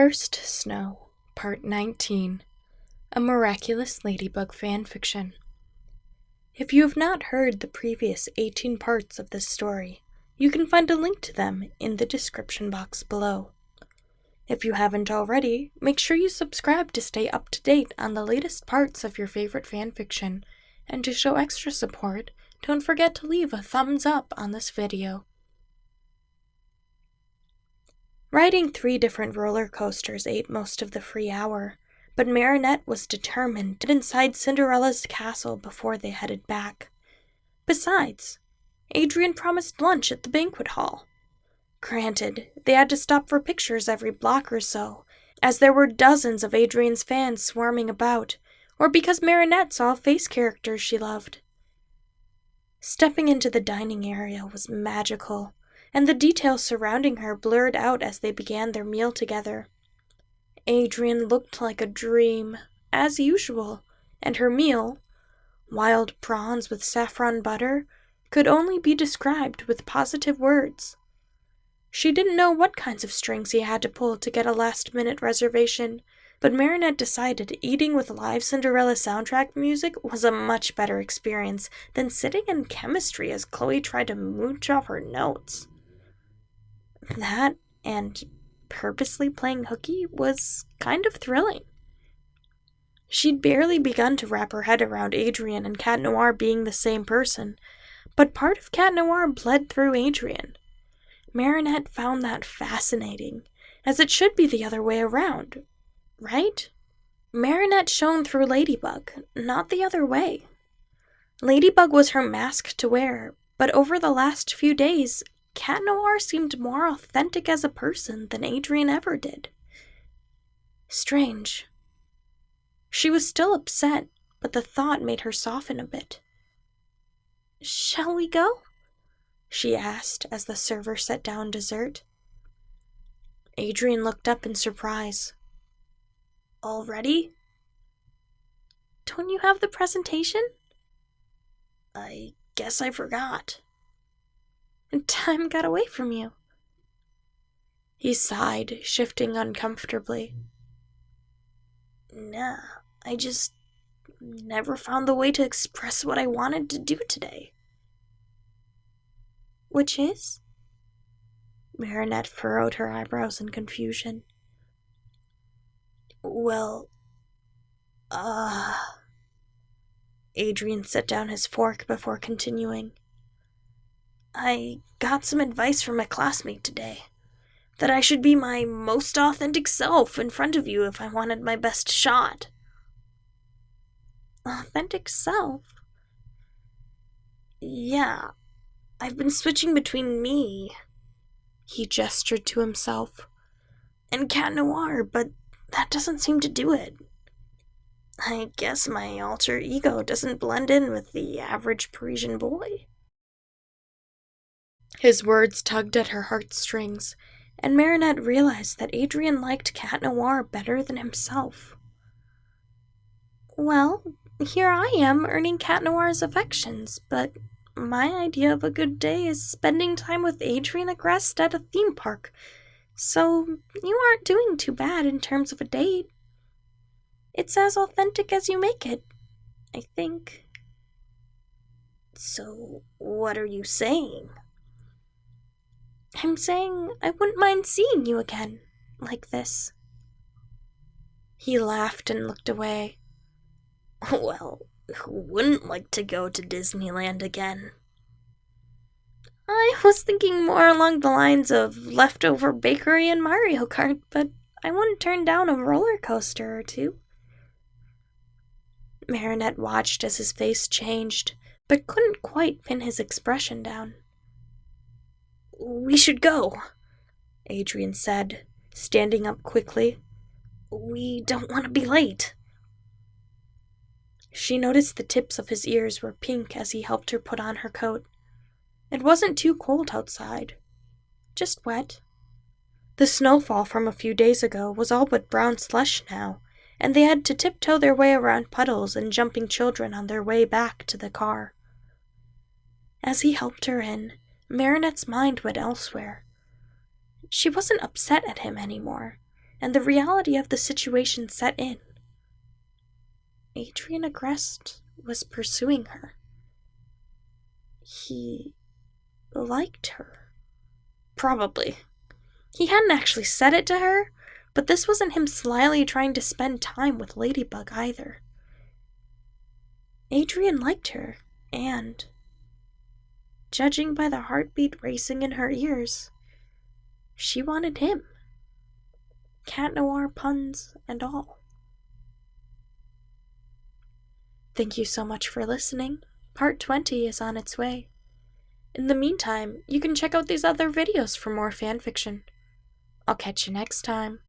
First Snow, Part 19, a Miraculous Ladybug Fanfiction. If you have not heard the previous 18 parts of this story, you can find a link to them in the description box below. If you haven't already, make sure you subscribe to stay up to date on the latest parts of your favorite fanfiction, and to show extra support, don't forget to leave a thumbs up on this video. Riding 3 different roller coasters ate most of the free hour, but Marinette was determined to get inside Cinderella's castle before they headed back. Besides, Adrien promised lunch at the banquet hall. Granted, they had to stop for pictures every block or so, as there were dozens of Adrien's fans swarming about, or because Marinette saw a face character she loved. Stepping into the dining area was magical, and the details surrounding her blurred out as they began their meal together. Adrien looked like a dream, as usual, and her meal, wild prawns with saffron butter, could only be described with positive words. She didn't know what kinds of strings he had to pull to get a last-minute reservation, but Marinette decided eating with live Cinderella soundtrack music was a much better experience than sitting in chemistry as Chloe tried to mooch off her notes. That, and purposely playing hooky, was kind of thrilling. She'd barely begun to wrap her head around Adrien and Cat Noir being the same person, but part of Cat Noir bled through Adrien. Marinette found that fascinating, as it should be the other way around, right? Marinette shone through Ladybug, not the other way. Ladybug was her mask to wear, but over the last few days, Cat Noir seemed more authentic as a person than Adrien ever did. Strange. She was still upset, but the thought made her soften a bit. "Shall we go?" she asked as the server set down dessert. Adrien looked up in surprise. "Already? Don't you have the presentation?" "I guess I forgot." "Time got away from you." He sighed, shifting uncomfortably. "Nah, I just never found the way to express what I wanted to do today." "Which is?" Marinette furrowed her eyebrows in confusion. "Well, Adrien set down his fork before continuing. "I got some advice from a classmate today, that I should be my most authentic self in front of you if I wanted my best shot." "Authentic self?" "Yeah, I've been switching between me," he gestured to himself, "and Cat Noir, but that doesn't seem to do it. I guess my alter ego doesn't blend in with the average Parisian boy." His words tugged at her heartstrings, and Marinette realized that Adrien liked Cat Noir better than himself. "Well, here I am earning Cat Noir's affections, but my idea of a good day is spending time with Adrien Agreste at a theme park, so you aren't doing too bad in terms of a date. It's as authentic as you make it, I think." "So, what are you saying?" "I'm saying I wouldn't mind seeing you again, like this." He laughed and looked away. "Well, who wouldn't like to go to Disneyland again?" "I was thinking more along the lines of leftover bakery and Mario Kart, but I wouldn't turn down a roller coaster or two." Marinette watched as his face changed, but couldn't quite pin his expression down. "We should go," Adrien said, standing up quickly. "We don't want to be late." She noticed the tips of his ears were pink as he helped her put on her coat. It wasn't too cold outside, just wet. The snowfall from a few days ago was all but brown slush now, and they had to tiptoe their way around puddles and jumping children on their way back to the car. As he helped her in, Marinette's mind went elsewhere. She wasn't upset at him anymore. and the reality of the situation set in. Adrien Agreste was pursuing her. He liked her. Probably. He hadn't actually said it to her, but this wasn't him slyly trying to spend time with Ladybug either. Adrien liked her, and, judging by the heartbeat racing in her ears, she wanted him. Cat noir puns and all. Thank you so much for listening. Part 20 is on its way. In the meantime, you can check out these other videos for more fanfiction. I'll catch you next time.